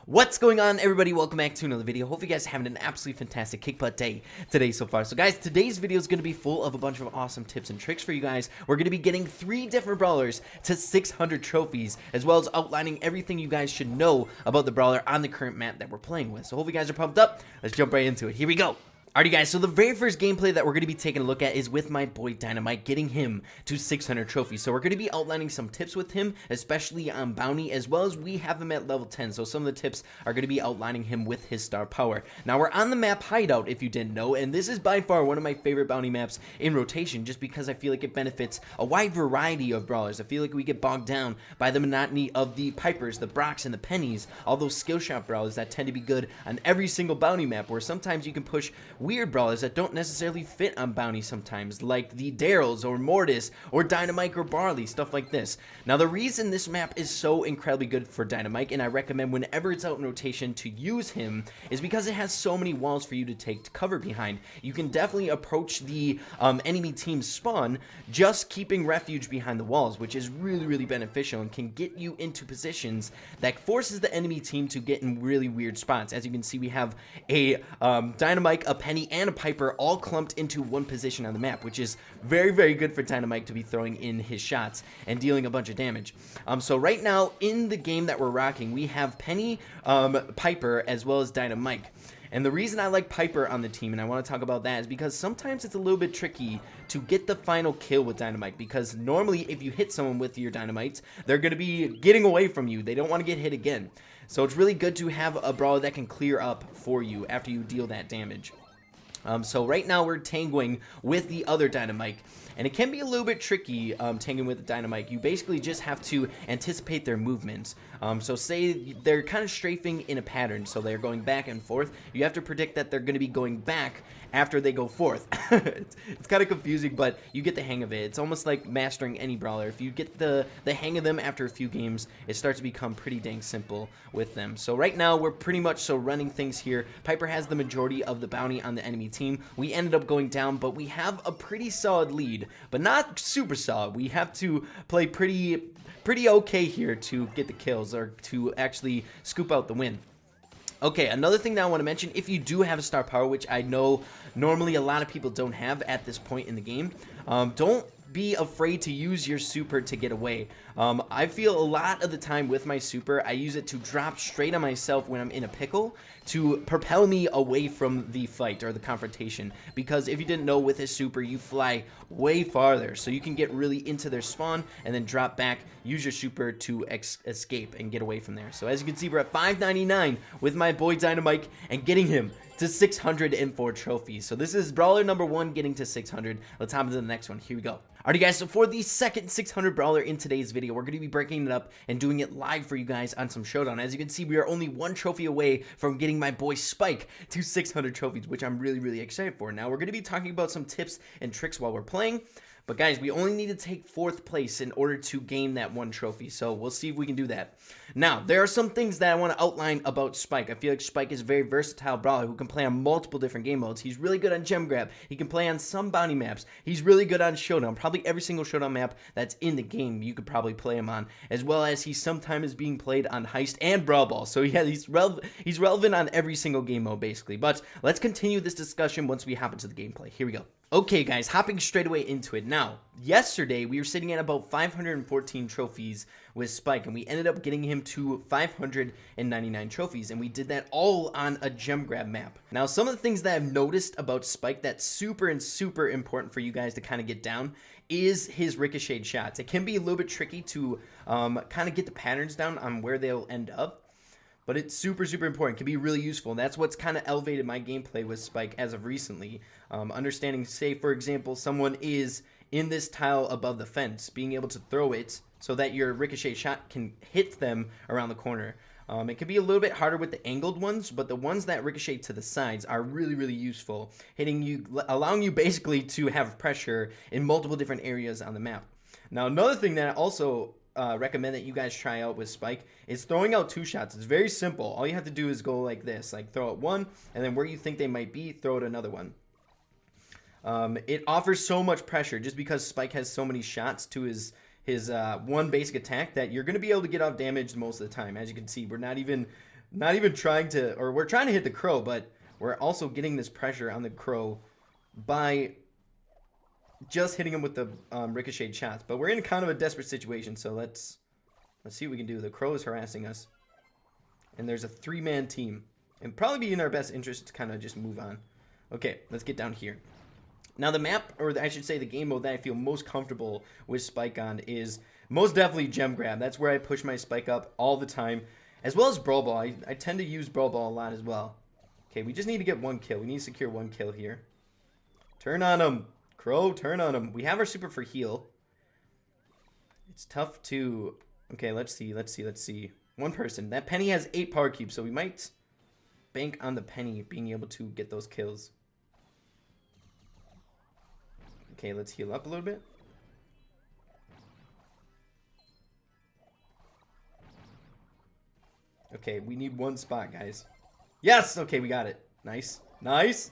What's going on, everybody? Welcome back to another video. Hope you guys are having an absolutely fantastic kick butt day today so far. So guys, today's video is going to be full of a bunch of awesome tips and tricks for you guys. We're going to be getting 3 different brawlers to 600 trophies, as well as outlining everything you guys should know about the brawler on the current map that we're playing with. So hope you guys are pumped up. Let's jump right into it. Here we go. Alrighty guys, so the very first gameplay that we're going to be taking a look at is with my boy Dynamike, getting him to 600 trophies. So we're going to be outlining some tips with him, especially on bounty, as well as we have him at level 10. So some of the tips are going to be outlining him with his star power. Now we're on the map Hideout, if you didn't know, and this is by far one of my favorite bounty maps in rotation, just because I feel like it benefits a wide variety of brawlers. I feel like we get bogged down by the monotony of the Pipers, the Brocks, and the Pennies, all those skill shot brawlers that tend to be good on every single bounty map, where sometimes you can push weird brawlers that don't necessarily fit on bounty sometimes, like the Daryls or Mortis or Dynamike or Barley, stuff like this. Now the reason this map is so incredibly good for Dynamike, and I recommend whenever it's out in rotation to use him, is because it has so many walls for you to take cover behind. You can definitely approach the enemy team's spawn just keeping refuge behind the walls, which is really beneficial and can get you into positions that forces the enemy team to get in really weird spots. As you can see, we have a Dynamike, a Penny, and a Piper all clumped into one position on the map, which is very good for Dynamike to be throwing in his shots and dealing a bunch of damage. So right now in the game that we're rocking, we have Penny, Piper, as well as Dynamike. And the reason I like Piper on the team, and I want to talk about that, is because sometimes it's a little bit tricky to get the final kill with Dynamike, because normally if you hit someone with your Dynamites, they're going to be getting away from you. They don't want to get hit again. So it's really good to have a brawler that can clear up for you after you deal that damage. So right now we're tangoing with the other Dynamike, and it can be a little bit tricky tangoing with the Dynamike. You basically just have to anticipate their movements. So say they're kind of strafing in a pattern, so they're going back and forth. You have to predict that they're going to be going back after they go forth. It's kind of confusing, but you get the hang of it. It's almost like mastering any brawler. If you get the hang of them after a few games, it starts to become pretty dang simple with them. So right now we're pretty much running things here. Piper has the majority of the bounty on the enemy team. We ended up going down, but we have a pretty solid lead, but not super solid. We have to play pretty okay here to get the kills, or to actually scoop out the win. Okay, another thing that I want to mention, if you do have a star power, which I know normally a lot of people don't have at this point in the game, don't be afraid to use your super to get away. I feel a lot of the time with my super, I use it to drop straight on myself when I'm in a pickle to propel me away from the fight or the confrontation. Because if you didn't know, with his super, you fly way farther. So you can get really into their spawn and then drop back, use your super to escape and get away from there. So as you can see, we're at 599 with my boy Dynamike and getting him to 604 trophies. So this is brawler number 1 getting to 600. Let's hop into the next one. Here we go. Alrighty guys, so for the second 600 brawler in today's video, we're going to be breaking it up and doing it live for you guys on some Showdown. As you can see, we are only 1 trophy away from getting my boy Spike to 600 trophies, which I'm really excited for. Now, we're going to be talking about some tips and tricks while we're playing. But guys, we only need to take 4th place in order to gain that 1 trophy, so we'll see if we can do that. Now, there are some things that I want to outline about Spike. I feel like Spike is a very versatile brawler who can play on multiple different game modes. He's really good on gem grab. He can play on some bounty maps. He's really good on Showdown. Probably every single Showdown map that's in the game you could probably play him on, as well as he sometimes is being played on Heist and Brawl Ball. So yeah, he's relevant on every single game mode basically. But let's continue this discussion once we hop into the gameplay. Here we go. Okay guys, hopping straight away into it. Now, yesterday we were sitting at about 514 trophies with Spike, and we ended up getting him to 599 trophies, and we did that all on a gem grab map. Now, some of the things that I've noticed about Spike that's super important for you guys to kind of get down is his ricocheted shots. It can be a little bit tricky to kind of get the patterns down on where they'll end up, but it's super important. It can be really useful, and that's what's kind of elevated my gameplay with Spike as of recently. Understanding, say, for example, someone is in this tile above the fence, being able to throw it so that your ricochet shot can hit them around the corner. It can be a little bit harder with the angled ones, but the ones that ricochet to the sides are really useful, hitting you, allowing you basically to have pressure in multiple different areas on the map. Now, another thing that I also recommend that you guys try out with Spike is throwing out 2 shots. It's very simple. All you have to do is go like this, like throw out 1, and then where you think they might be, throw out another one. It offers so much pressure just because Spike has so many shots to his one basic attack that you're going to be able to get off damage most of the time. As you can see, we're not even not even trying to, or we're trying to hit the crow, but we're also getting this pressure on the crow by just hitting him with the ricocheted shots. But we're in kind of a desperate situation, so let's see what we can do. The crow is harassing us, and there's a 3-man team. And probably be in our best interest to kind of just move on. Okay, let's get down here. Now the map, or I should say the game mode that I feel most comfortable with Spike on is most definitely Gem Grab. That's where I push my Spike up all the time. As well as Brawl Ball. I tend to use Brawl Ball a lot as well. Okay, we just need to get 1 kill. We need to secure 1 kill here. Turn on him. Crow, turn on him. We have our super for heal. It's tough to... Okay, let's see. One person. That Penny has 8 power cubes, so we might... bank on the Penny being able to get those kills. Okay, let's heal up a little bit. Okay, we need 1 spot, guys. Yes! Okay, we got it. Nice. Nice.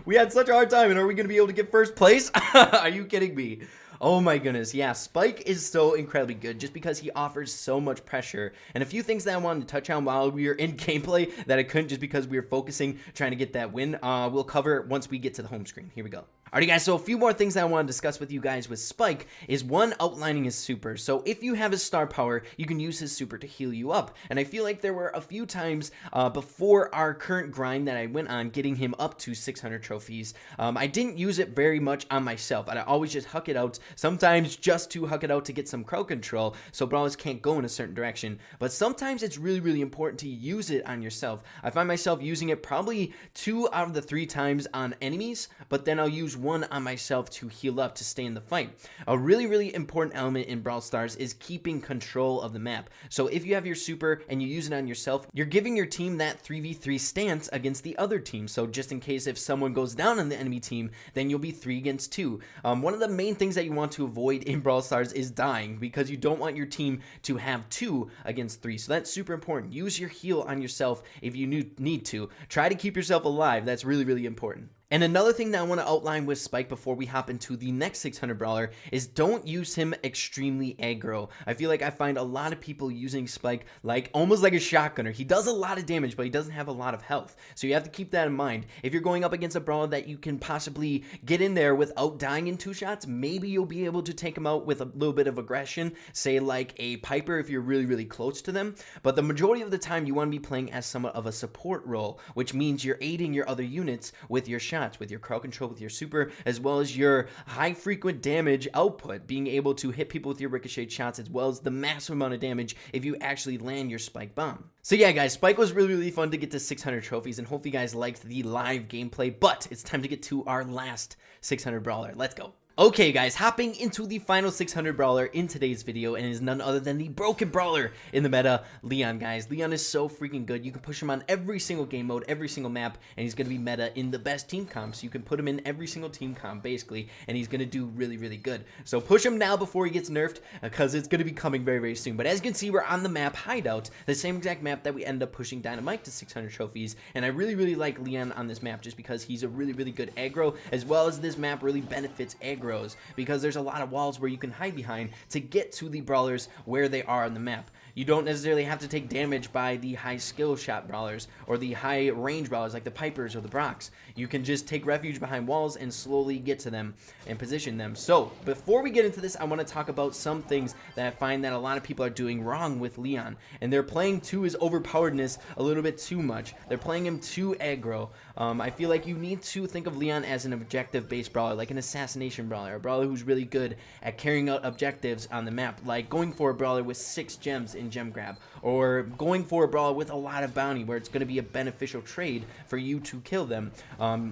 We had such a hard time, and are we going to be able to get first place? Are you kidding me? Oh my goodness, yeah, Spike is so incredibly good just because he offers so much pressure. And a few things that I wanted to touch on while we were in gameplay that I couldn't just because we were focusing trying to get that win, we'll cover once we get to the home screen. Here we go. Alrighty guys, so a few more things that I want to discuss with you guys with Spike is one, outlining his super. So if you have his star power, you can use his super to heal you up. And I feel like there were a few times before our current grind that I went on getting him up to 600 trophies. I didn't use it very much on myself. I always just huck it out, sometimes just to huck it out to get some crowd control so brawlers can't go in a certain direction. But sometimes it's really, really important to use it on yourself. I find myself using it probably 2 out of the 3 times on enemies, but then I'll use 1 on myself to heal up to stay in the fight. A really, really important element in Brawl Stars is keeping control of the map. So if you have your super and you use it on yourself, you're giving your team that 3v3 stance against the other team. So just in case if someone goes down on the enemy team, then you'll be 3 against 2. One of the main things that you want to avoid in Brawl Stars is dying, because you don't want your team to have 2 against 3. So that's super important. Use your heal on yourself if you need to. Try to keep yourself alive. That's really, really important. And another thing that I want to outline with Spike before we hop into the next 600 brawler is don't use him extremely aggro. I feel like I find a lot of people using Spike like almost like a shotgunner. He does a lot of damage, but he doesn't have a lot of health. So you have to keep that in mind. If you're going up against a brawler that you can possibly get in there without dying in 2 shots, maybe you'll be able to take him out with a little bit of aggression, say like a Piper if you're really, really close to them. But the majority of the time you want to be playing as somewhat of a support role, which means you're aiding your other units with your shots, with your crowd control, with your super, as well as your high frequent damage output, being able to hit people with your ricocheted shots, as well as the massive amount of damage if you actually land your Spike bomb. So yeah guys, Spike was really, really fun to get to 600 trophies, and hope you guys liked the live gameplay, but it's time to get to our last 600 brawler. Let's go. Okay guys, hopping into the final 600 brawler in today's video, and it is none other than the broken brawler in the meta, Leon, guys. Leon is so freaking good. You can push him on every single game mode, every single map, and he's going to be meta in the best team comps. You can put him in every single team comp, basically, and he's going to do really, really good. So push him now before he gets nerfed, because it's going to be coming very, very soon. But as you can see, we're on the map Hideout, the same exact map that we ended up pushing Dynamike to 600 trophies, and I really, really like Leon on this map just because he's a really, really good aggro, as well as this map really benefits aggros, because there's a lot of walls where you can hide behind to get to the brawlers where they are on the map. You don't necessarily have to take damage by the high skill shot brawlers or the high range brawlers like the Pipers or the Brocks. You can just take refuge behind walls and slowly get to them and position them. So before we get into this, I want to talk about some things that I find that a lot of people are doing wrong with Leon, and they're playing to his overpoweredness a little bit too much. They're playing him too aggro. I feel like you need to think of Leon as an objective-based brawler, like an assassination brawler, a brawler who's really good at carrying out objectives on the map, like going for a brawler with 6 gems in gem grab, or going for a brawler with a lot of bounty where it's going to be a beneficial trade for you to kill them.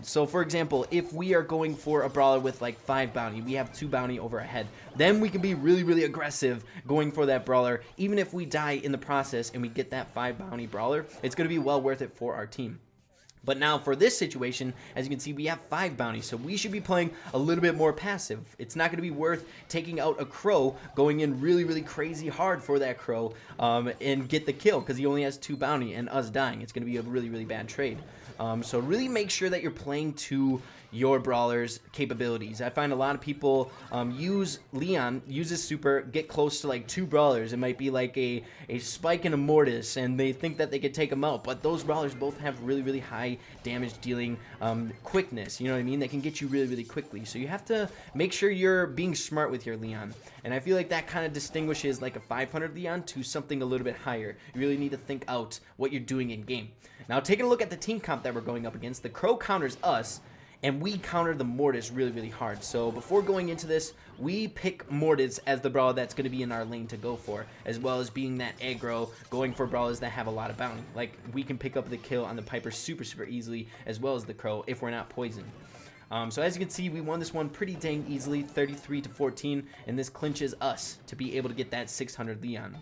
So for example, if we are going for a brawler with like 5 bounty, we have 2 bounty over our head, then we can be really, really aggressive going for that brawler. Even if we die in the process and we get that 5 bounty brawler, it's going to be well worth it for our team. But now for this situation, as you can see, we have 5 bounties, so we should be playing a little bit more passive. It's not going to be worth taking out a crow, going in really, really crazy hard for that crow, and get the kill, because he only has 2 bounty, and us dying. It's going to be a really, really bad trade. So really make sure that you're playing to your brawler's capabilities. I find a lot of people use his super, get close to like 2 brawlers. It might be like a spike and a mortis, and they think that they could take them out, but those brawlers both have really high damage dealing quickness, you know what I mean? That can get you really quickly. So you have to make sure you're being smart with your Leon, and I feel like that kind of distinguishes like a 500 Leon to something a little bit higher. You really need to think out what you're doing in game. Now, taking a look at the team comp that we're going up against, the Crow counters us, and we counter the Mortis really hard. So before going into this, we pick Mortis as the brawler that's going to be in our lane to go for, as well as being that aggro, going for brawlers that have a lot of bounty. Like, we can pick up the kill on the Piper super easily, as well as the Crow, if we're not poisoned. So as you can see, we won this one pretty dang easily, 33-14, and this clinches us to be able to get that 600 Leon.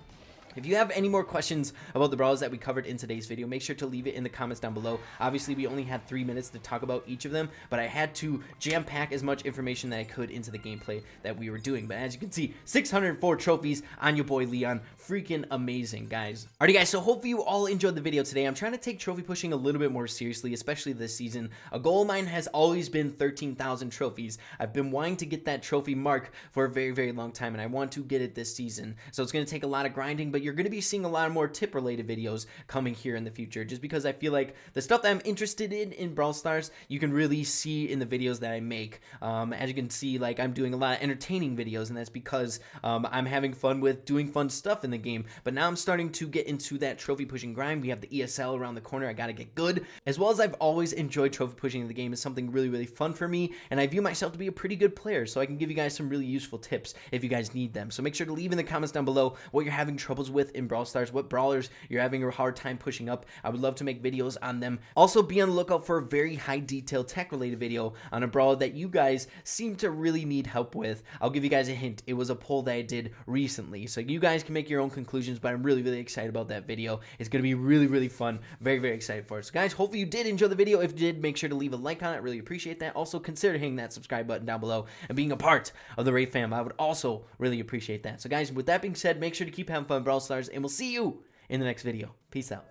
If you have any more questions about the brawlers that we covered in today's video, make sure to leave it in the comments down below. Obviously, we only had 3 minutes to talk about each of them, but I had to jam-pack as much information that I could into the gameplay that we were doing. But as you can see, 604 trophies on your boy Leon. Freaking amazing, guys. Alrighty, guys, so hopefully you all enjoyed the video today. I'm trying to take trophy pushing a little bit more seriously, especially this season. A goal of mine has always been 13,000 trophies. I've been wanting to get that trophy mark for a very long time, and I want to get it this season. So it's going to take a lot of grinding, but you're going to be seeing a lot more tip related videos coming here in the future, just because I feel like the stuff that I'm interested in Brawl Stars, you can really see in the videos that I make. As you can see, like, I'm doing a lot of entertaining videos, and that's because I'm having fun with doing fun stuff in the game. But now I'm starting to get into that trophy pushing grind. We have the ESL around the corner. I gotta get good, as well as I've always enjoyed trophy pushing in the game. Is something really fun for me, and I view myself to be a pretty good player, so I can give you guys some really useful tips if you guys need them. So make sure to leave in the comments down below what you're having troubles with in Brawl Stars, what brawlers you're having a hard time pushing up. I would love to make videos on them. Also, be on the lookout for a very high detail tech related video on a brawler that you guys seem to really need help with. I'll give you guys a hint. It was a poll that I did recently, so you guys can make your own conclusions, but I'm really excited about that video. It's going to be really fun. Very excited for it. So guys, hopefully you did enjoy the video. If you did, make sure to leave a like on it. I really appreciate that. Also, consider hitting that subscribe button down below and being a part of the Ray fam. I would also really appreciate that. So guys, with that being said, make sure to keep having fun, Brawl Stars, and we'll see you in the next video. Peace out.